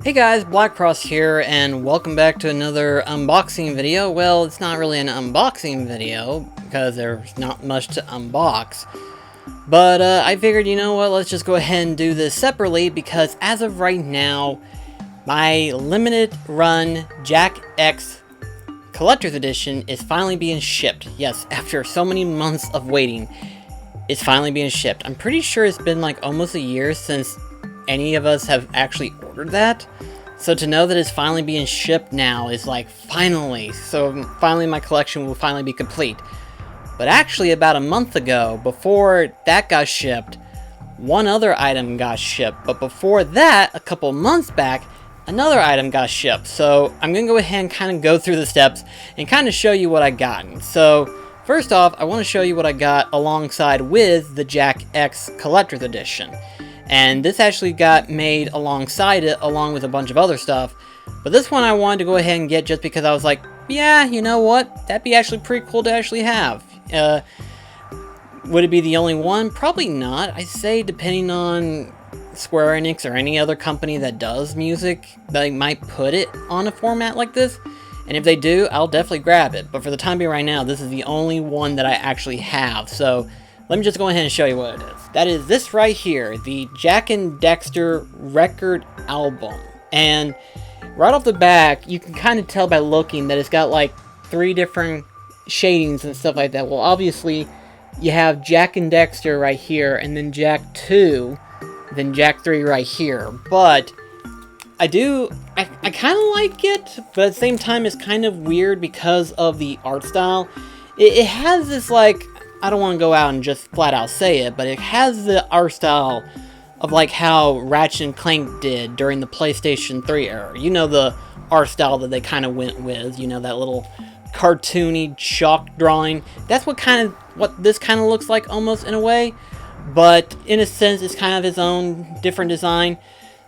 Hey guys, BlackCross here, and welcome back to another unboxing video. Well, it's not really an unboxing video, because there's not much to unbox. But I figured, you know what, let's just go ahead and do this separately, because as of right now, my limited run Jak X Collector's Edition is finally being shipped. Yes, after so many months of waiting, it's finally being shipped. I'm pretty sure it's been like almost a year since any of us have actually ordered that. So to know that it's finally being shipped now is like finally. So finally my collection will finally be complete. But actually about a month ago, before that got shipped, one other item got shipped. But before that, a couple months back, another item got shipped. So I'm going to go ahead and kind of go through the steps and kind of show you what I gotten. So first off, I want to show you what I got alongside with the Jak X Collector's Edition. And this actually got made alongside it, along with a bunch of other stuff. But this one I wanted to go ahead and get just because I was like, yeah, you know what? That'd be actually pretty cool to actually have. Would it be the only one? Probably not. I say depending on Square Enix or any other company that does music, they might put it on a format like this. And if they do, I'll definitely grab it. But for the time being right now, this is the only one that I actually have. So let me just go ahead and show you what it is. That is this right here, the Jak and Daxter record album. And right off the back, you can kind of tell by looking that it's got like 3 different shadings and stuff like that. Well, obviously, you have Jak and Daxter right here, and then Jak 2, then Jak 3 right here. But I kind of like it, but at the same time, it's kind of weird because of the art style. It has this like, I don't want to go out and just flat out say it, but it has the art style of like how Ratchet and Clank did during the PlayStation 3 era. You know, the art style that they kind of went with, you know, that little cartoony chalk drawing. That's what this kind of looks like almost in a way, but in a sense it's kind of its own different design.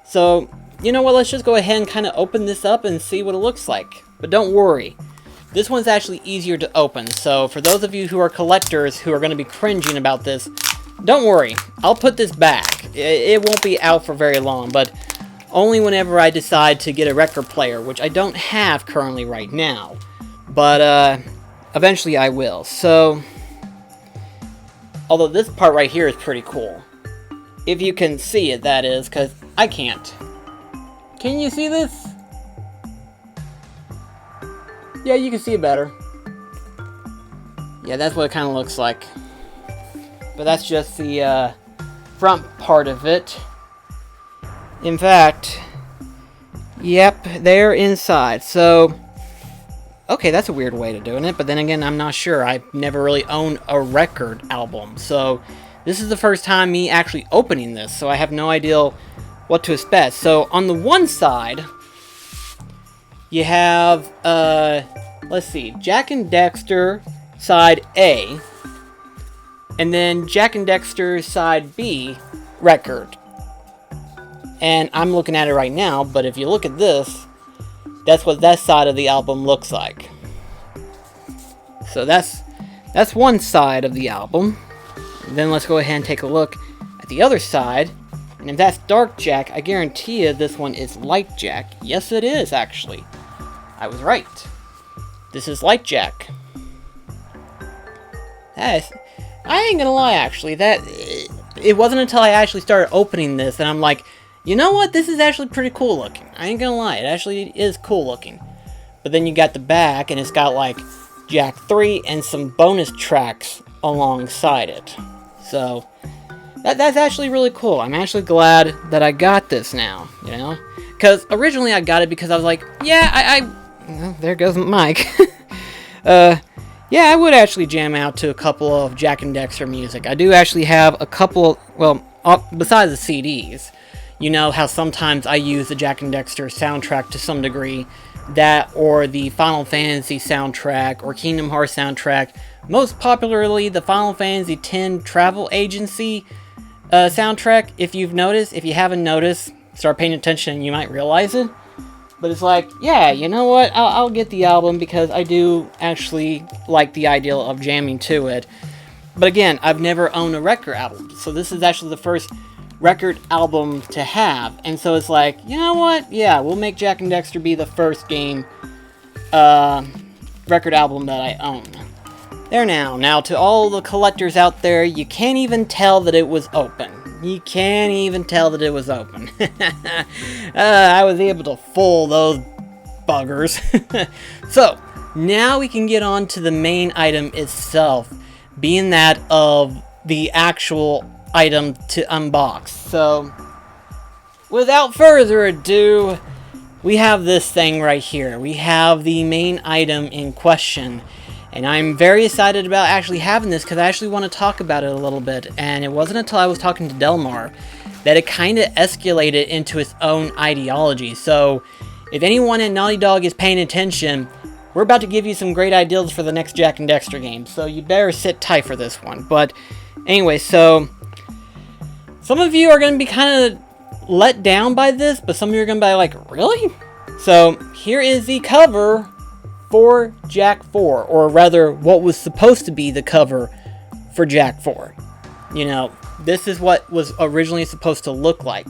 So, you know what, let's just go ahead and kind of open this up and see what it looks like. But don't worry. This one's actually easier to open, so for those of you who are collectors who are going to be cringing about this, don't worry, I'll put this back. It won't be out for very long, but only whenever I decide to get a record player, which I don't have currently right now, but eventually I will. So, although this part right here is pretty cool, if you can see it, that is, because I can't. Can you see this? Yeah, you can see it better. Yeah, that's what it kind of looks like. But that's just the front part of it. In fact, yep, they're inside. So, okay, that's a weird way to doing it. But then again, I'm not sure. I've never really owned a record album. So, this is the first time me actually opening this. So, I have no idea what to expect. So, on the one side, you have, let's see, Jak and Daxter side A, and then Jak and Daxter side B record. And I'm looking at it right now, but if you look at this, that's what that side of the album looks like. So that's one side of the album. And then let's go ahead and take a look at the other side. And if that's Dark Jak, I guarantee you this one is Light Jak. Yes, it is, actually. I was right. This is Light Jak. I ain't gonna lie, actually. It wasn't until I actually started opening this and I'm like, you know what? This is actually pretty cool looking. I ain't gonna lie. It actually is cool looking. But then you got the back and it's got like Jak 3 and some bonus tracks alongside it. So that's actually really cool. I'm actually glad that I got this now, you know? Because originally I got it because I was like, yeah, well, there goes Mike. Yeah, I would actually jam out to a couple of Jak and Daxter music. I do actually have a couple, well, besides the CDs. You know how sometimes I use the Jak and Daxter soundtrack to some degree. That or the Final Fantasy soundtrack or Kingdom Hearts soundtrack. Most popularly, the Final Fantasy X Travel Agency soundtrack. If you've noticed, if you haven't noticed, start paying attention and you might realize it. But it's like, yeah, you know what, I'll get the album because I do actually like the idea of jamming to it. But again, I've never owned a record album, so this is actually the first record album to have. And so it's like, you know what? Yeah, we'll make Jak and Daxter be the first game record album that I own. There now. Now, to all the collectors out there, you can't even tell that it was open. You can't even tell that it was open. I was able to fool those buggers. So, now we can get on to the main item itself, being that of the actual item to unbox. So, without further ado, we have this thing right here. We have the main item in question. And I'm very excited about actually having this because I actually want to talk about it a little bit. And it wasn't until I was talking to Delmar that it kind of escalated into its own ideology. So, if anyone at Naughty Dog is paying attention, we're about to give you some great ideas for the next Jak and Daxter game. So, you better sit tight for this one. But, anyway, so some of you are going to be kind of let down by this, but some of you are going to be like, really? So, here is the cover for Jak IV, or rather what was supposed to be the cover for Jak IV. You know, this is what was originally supposed to look like.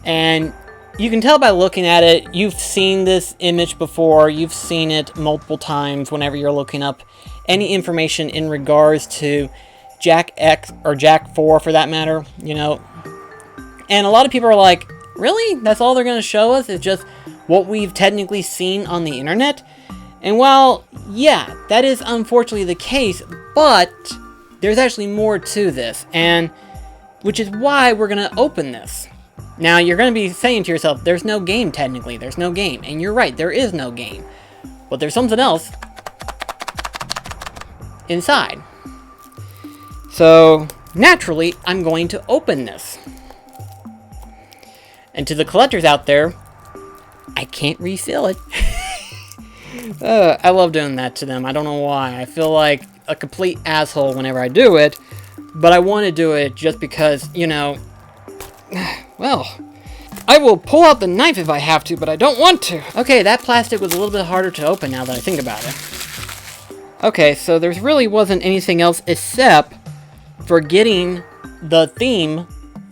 And you can tell by looking at it, you've seen this image before, you've seen it multiple times whenever you're looking up any information in regards to Jak X, or Jak IV for that matter, you know. And a lot of people are like, really? That's all they're going to show us? Is just what we've technically seen on the internet? And while, yeah, that is unfortunately the case, but there's actually more to this, and which is why we're going to open this. Now, you're going to be saying to yourself, there's no game technically, there's no game. And you're right, there is no game. But there's something else inside. So, naturally, I'm going to open this. And to the collectors out there, I can't reseal it. I love doing that to them. I don't know why. I feel like a complete asshole whenever I do it. But I want to do it just because, you know, well, I will pull out the knife if I have to, but I don't want to. Okay, that plastic was a little bit harder to open now that I think about it. Okay, so there really wasn't anything else except for getting the theme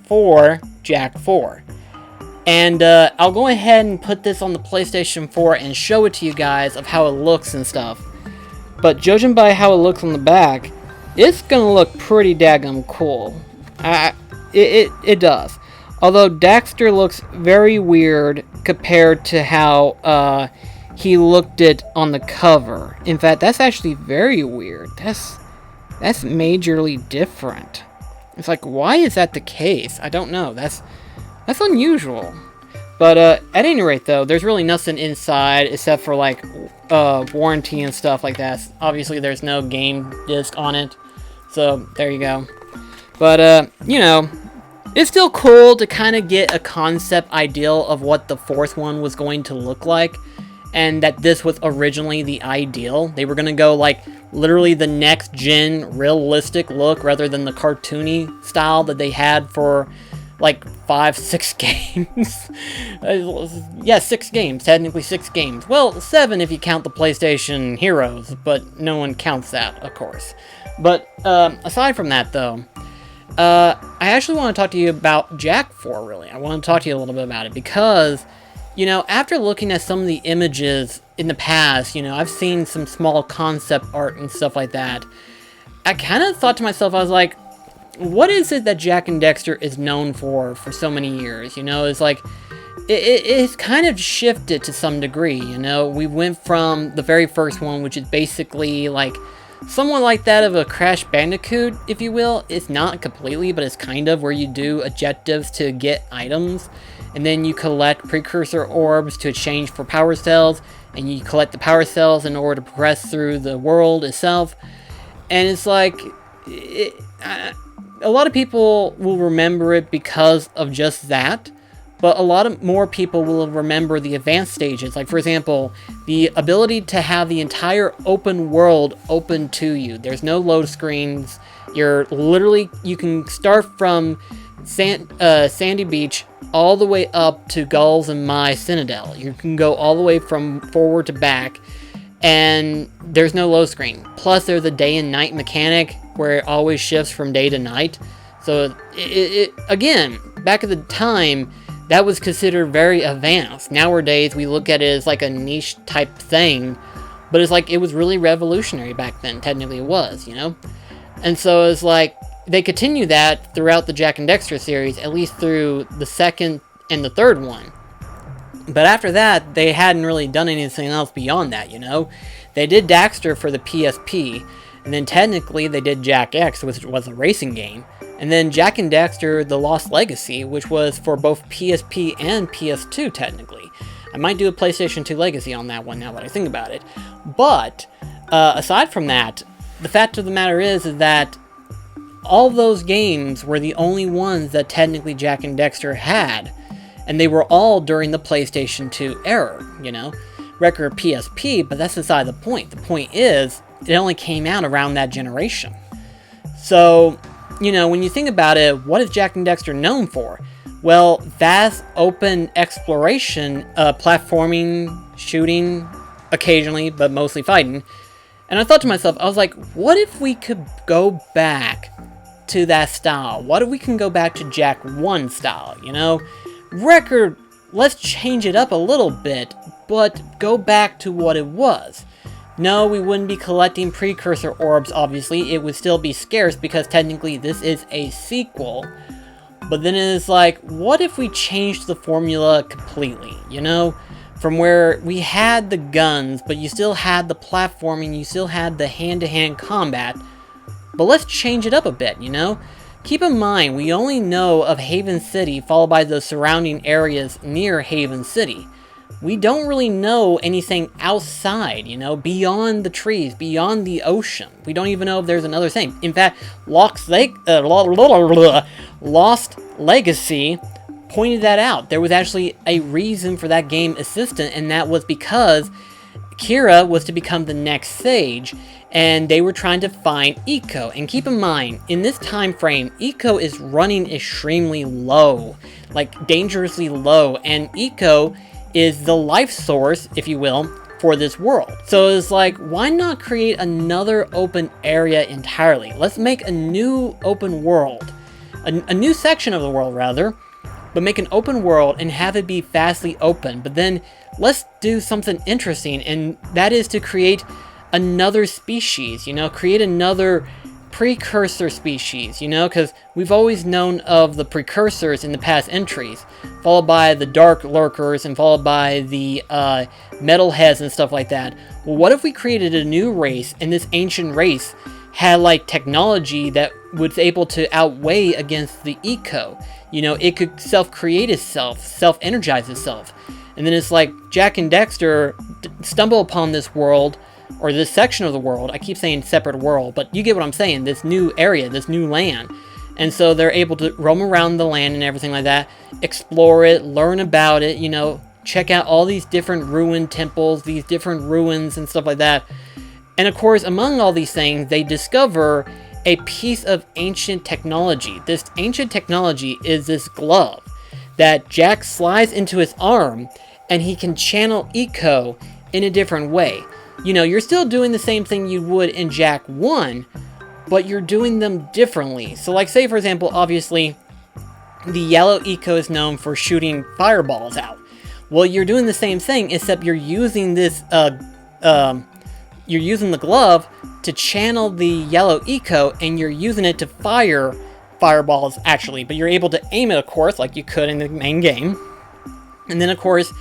for Jak IV. And I'll go ahead and put this on the PlayStation 4 and show it to you guys of how it looks and stuff. But judging by how it looks on the back, it's gonna look pretty daggum cool. It does. Although Daxter looks very weird compared to how he looked it on the cover. In fact, that's actually very weird. That's majorly different. It's like, why is that the case? I don't know. That's unusual. But at any rate, though, there's really nothing inside except for like warranty and stuff like that. Obviously, there's no game disc on it, so there you go. But you know, it's still cool to kind of get a concept ideal of what the fourth one was going to look like, and that this was originally the ideal. They were gonna go like literally the next gen realistic look rather than the cartoony style that they had for like 5-6 games. Yeah, 6 games, technically 6 games. Well, 7 if you count the PlayStation Heroes, but no one counts that, of course. But aside from that, though, I actually want to talk to you about Jak IV, really. I want to talk to you a little bit about it because, you know, after looking at some of the images in the past, you know, I've seen some small concept art and stuff like that. I kind of thought to myself, I was like, what is it that Jak and Daxter is known for so many years? You know, it's like, it's kind of shifted to some degree, you know? We went from the very first one, which is basically like, somewhat like that of a Crash Bandicoot, if you will. It's not completely, but it's kind of where you do objectives to get items, and then you collect precursor orbs to exchange for power cells, and you collect the power cells in order to progress through the world itself. And it's like, a lot of people will remember it because of just that, but a lot of more people will remember the advanced stages. Like, for example, the ability to have the entire open world open to you. There's no load screens. You're literally, you can start from Sandy Beach all the way up to Gulls and My Citadel. You can go all the way from forward to back, and there's no load screen. Plus, there's a day and night mechanic where it always shifts from day to night. So, again, back at the time, that was considered very advanced. Nowadays, we look at it as like a niche type thing, but it's like, it was really revolutionary back then. Technically it was, you know? And so it's like, they continue that throughout the Jak and Daxter series, at least through the second and the third one. But after that, they hadn't really done anything else beyond that, you know? They did Daxter for the PSP, and then technically they did Jak X, which was a racing game. And then Jak and Daxter The Lost Legacy, which was for both PSP and PS2 technically. I might do a PlayStation 2 Legacy on that one now that I think about it. But, aside from that, the fact of the matter is that all those games were the only ones that technically Jak and Daxter had. And they were all during the PlayStation 2 era, you know? Record PSP, but that's beside the point. The point is, it only came out around that generation. So, you know, when you think about it, what is Jak and Daxter known for? Well, vast open exploration, platforming, shooting, occasionally, but mostly fighting. And I thought to myself, I was like, what if we could go back to that style? What if we can go back to Jak 1 style, you know? Record, let's change it up a little bit, but go back to what it was. No, we wouldn't be collecting precursor orbs, obviously. It would still be scarce because technically this is a sequel. But then it's like, what if we changed the formula completely, you know? From where we had the guns, but you still had the platforming, you still had the hand-to-hand combat. But let's change it up a bit, you know? Keep in mind, we only know of Haven City, followed by the surrounding areas near Haven City. We don't really know anything outside, you know, beyond the trees, beyond the ocean. We don't even know if there's another thing. In fact, Lost Legacy pointed that out. There was actually a reason for that game existing, and that was because Kira was to become the next Sage, and they were trying to find Eco. And keep in mind, in this time frame, Eco is running extremely low, like dangerously low, and Eco is the life source, if you will, for this world. So it's like, why not create another open area entirely? Let's make a new open world, a new section of the world rather, but make an open world and have it be vastly open. But then let's do something interesting, and that is to create another species, you know, create another precursor species, you know, because we've always known of the precursors in the past entries, followed by the dark lurkers and followed by the metalheads and stuff like that. Well, what if we created a new race, and this ancient race had like technology that was able to outweigh against the Eco? You know, it could self-create itself, self-energize itself. And then it's like Jak and Daxter stumble upon this world, or this section of the world. I keep saying separate world, but you get what I'm saying, this new area, this new land. And so they're able to roam around the land and everything like that, explore it, learn about it, you know, check out all these different ruined temples, these different ruins and stuff like that. And of course, among all these things, they discover a piece of ancient technology. This ancient technology is this glove that Jak slides into his arm, and he can channel Eco in a different way. You know, you're still doing the same thing you would in Jak 1, but you're doing them differently. So like, say for example, obviously, the yellow Eco is known for shooting fireballs out. Well, you're doing the same thing, except you're using this, you're using the glove to channel the yellow Eco, and you're using it to fire fireballs, actually. But you're able to aim it, of course, like you could in the main game. And then, of course,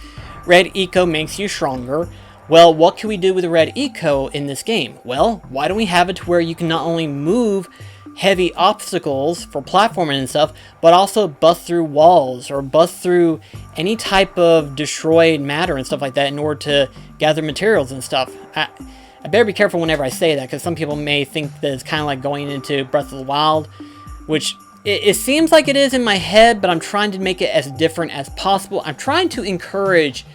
red Eco makes you stronger. Well, what can we do with the red Eco in this game? Well, why don't we have it to where you can not only move heavy obstacles for platforming and stuff, but also bust through walls or bust through any type of destroyed matter and stuff like that in order to gather materials and stuff. I better be careful whenever I say that, because some people may think that it's kind of like going into Breath of the Wild, which it seems like it is in my head, but I'm trying to make it as different as possible. I'm trying to encourage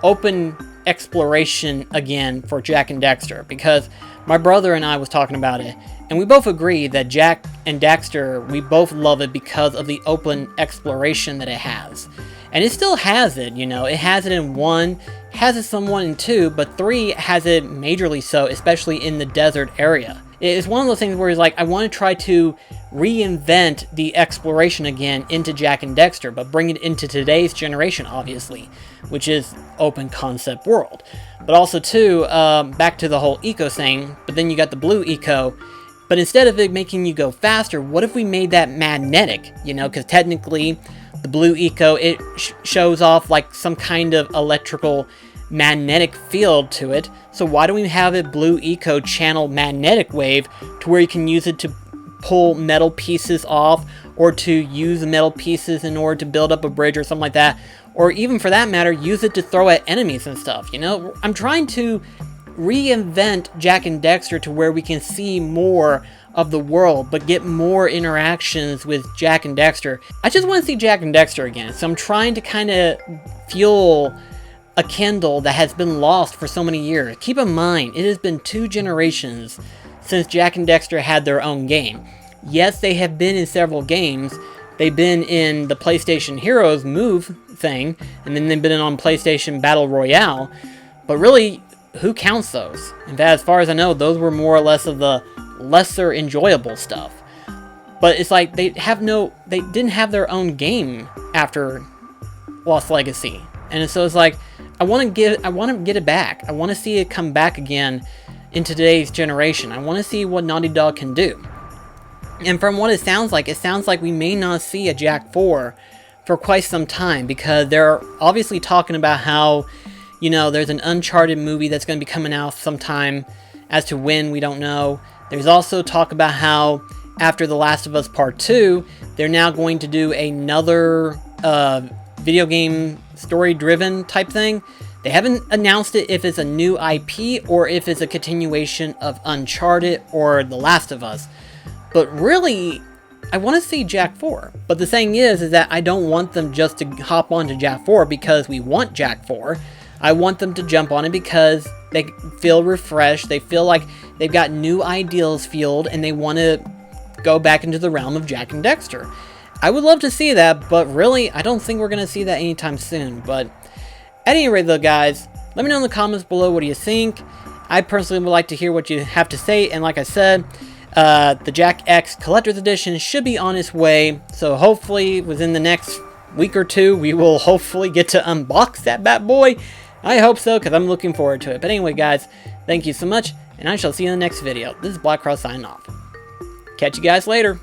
open exploration again for Jak and Daxter, because my brother and I was talking about it, and we both agree that Jak and Daxter, we both love it because of the open exploration that it has. And it still has it, you know, it has it in 1, has it somewhat in 2, but 3 has it majorly so, especially in the desert area. It's one of those things where he's like, I want to try to reinvent the exploration again into Jak and Daxter, but bring it into today's generation, obviously, which is open concept world. But also, too, back to the whole eco thing, but then you got the blue eco. But instead of it making you go faster, what if we made that magnetic? You know, because technically, the blue eco, it shows off like some kind of electrical magnetic field to it. So why don't we have it blue eco channel magnetic wave to where you can use it to pull metal pieces off, or to use metal pieces in order to build up a bridge or something like that, or even for that matter, use it to throw at enemies and stuff. You know, I'm trying to reinvent Jak and Daxter to where we can see more of the world, but get more interactions with Jak and Daxter. I just want to see Jak and Daxter again, so I'm trying to kind of fuel a kindle that has been lost for so many years. Keep in mind, it has been 2 generations since Jak and Daxter had their own game. Yes, they have been in several games. They've been in the PlayStation Heroes Move thing, and then they've been on PlayStation Battle Royale, but really, who counts those? In fact, as far as I know, those were more or less of the lesser enjoyable stuff. But it's like they didn't have their own game after Lost Legacy. And so it's like, I want to get it back. I want to see it come back again in today's generation. I want to see what Naughty Dog can do. And from what it sounds like we may not see a Jak IV for quite some time, because they're obviously talking about how, you know, there's an Uncharted movie that's going to be coming out sometime. As to when, we don't know. There's also talk about how after The Last of Us Part 2, they're now going to do another video game story-driven type thing. They haven't announced it if it's a new IP or if it's a continuation of Uncharted or The Last of Us. But really, I want to see Jak IV. But the thing is that I don't want them just to hop onto Jak IV because we want Jak IV. I want them to jump on it because they feel refreshed, they feel like they've got new ideals fueled, and they want to go back into the realm of Jak and Daxter. I would love to see that, but really, I don't think we're going to see that anytime soon. But at any rate, though, guys, let me know in the comments below what do you think. I personally would like to hear what you have to say, and like I said, the Jak X Collector's Edition should be on its way, so hopefully within the next week or two, we will hopefully get to unbox that bad boy. I hope so, because I'm looking forward to it. But anyway, guys, thank you so much, and I shall see you in the next video. This is BlackCross signing off. Catch you guys later.